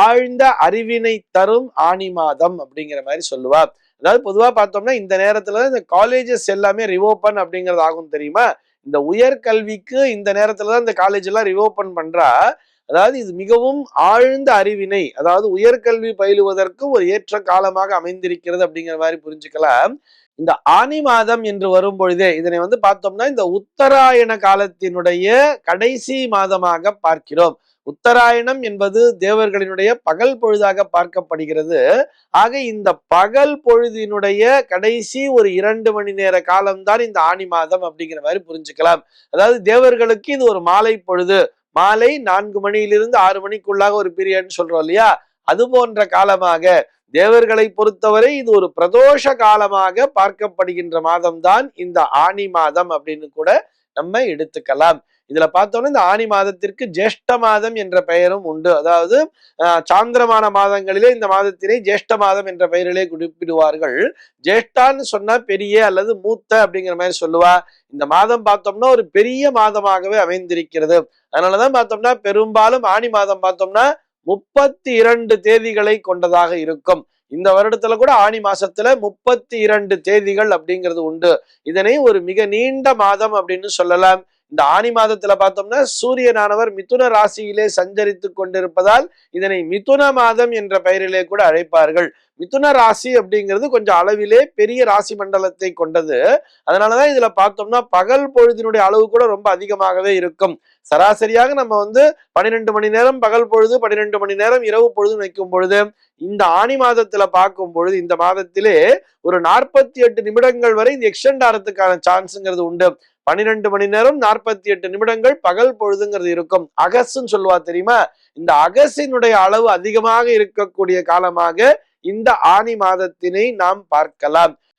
ஆழ்ந்த அறிவினை தரும் ஆணி மாதம் அப்படிங்கிற மாதிரி சொல்லுவா. அதாவது பொதுவா பார்த்தோம்னா இந்த நேரத்துல இந்த காலேஜஸ் எல்லாமே ரிவோப்பன் அப்படிங்கிறது ஆகும் தெரியுமா? இந்த உயர்கல்விக்கு இந்த நேரத்துலதான் இந்த காலேஜ் எல்லாம் ரிவோப்பன் பண்றா. அதாவது இது மிகவும் ஆழ்ந்த அறிவினை, அதாவது உயர்கல்வி பயிலுவதற்கு ஒரு ஏற்ற காலமாக அமைந்திருக்கிறது அப்படிங்கிற மாதிரி புரிஞ்சுக்கலாம். இந்த ஆனி மாதம் என்று வரும் பொழுதே இதனை பார்த்தோம்னா இந்த உத்தராயண காலத்தினுடைய கடைசி மாதமாக பார்க்கிறோம். உத்தராயணம் என்பது தேவர்களினுடைய பகல் பொழுதாக பார்க்கப்படுகிறது. ஆக இந்த பகல் பொழுதினுடைய கடைசி ஒரு 2 மணி நேர காலம்தான் இந்த ஆனி மாதம் அப்படிங்கிற மாதிரி புரிஞ்சுக்கலாம். அதாவது தேவர்களுக்கு இது ஒரு மாலை பொழுது, மாலை 4 மணியிலிருந்து 6 மணிக்குள்ளாக ஒரு பீரியட் சொல்றோம் இல்லையா, அது போன்ற காலமாக தேவர்களை பொறுத்தவரை இது ஒரு பிரதோஷ காலமாக பார்க்கப்படுகின்ற மாதம் தான் இந்த ஆனி மாதம் அப்படின்னு கூட நம்ம எடுத்துக்கலாம். இதுல பார்த்தோம்னா இந்த ஆனி மாதத்திற்கு ஜேஷ்ட மாதம் என்ற பெயரும் உண்டு. அதாவது சாந்திரமான மாதங்களிலே இந்த மாதத்தினை ஜேஷ்ட மாதம் என்ற பெயரிலே குறிப்பிடுவார்கள். ஜேஷ்டான்னு சொன்னா பெரிய அல்லது மூத்த அப்படிங்கிற மாதிரி சொல்லுவா. இந்த மாதம் பார்த்தோம்னா ஒரு பெரிய மாதமாகவே அமைந்திருக்கிறது. அதனாலதான் பார்த்தோம்னா பெரும்பாலும் ஆனி மாதம் பார்த்தோம்னா 32 தேதிகளை கொண்டதாக இருக்கும். இந்த வருடத்துல கூட ஆனி மாசத்துல 32 தேதிகள் அப்படிங்கிறது உண்டு. இதனை ஒரு மிக நீண்ட மாதம் அப்படின்னு சொல்லலாம். இந்த ஆனி மாதத்துல பார்த்தோம்னா சூரியனானவர் மிதுன ராசியிலே சஞ்சரித்து கொண்டிருப்பதால் இதனை மிதுன மாதம் என்ற பெயரிலே கூட அழைப்பார்கள். மிதுன ராசி அப்படிங்கிறது கொஞ்சம் அளவிலே பெரிய ராசி மண்டலத்தை கொண்டது. அதனாலதான் இதுல பார்த்தோம்னா பகல் பொழுதினுடைய அளவு கூட ரொம்ப அதிகமாகவே இருக்கும். சராசரியாக நம்ம 12 மணி நேரம் பகல் பொழுது, 12 மணி நேரம் இரவு பொழுது வைக்கும் பொழுது, இந்த ஆனி மாதத்துல பார்க்கும் பொழுது இந்த மாதத்திலே ஒரு 48 நிமிடங்கள் வரை இது எக்ஸ்டெண்ட் ஆகிறதுக்கான சான்ஸ்ங்கிறது உண்டு. 12 மணி நேரம் 48 நிமிடங்கள் பகல் பொழுதுங்கிறது இருக்கும். அகஸ்ன்னு சொல்லுவா தெரியுமா? இந்த அகசினுடைய அளவு அதிகமாக இருக்கக்கூடிய காலமாக இந்த ஆனி மாதத்தினை நாம் பார்க்கலாம்.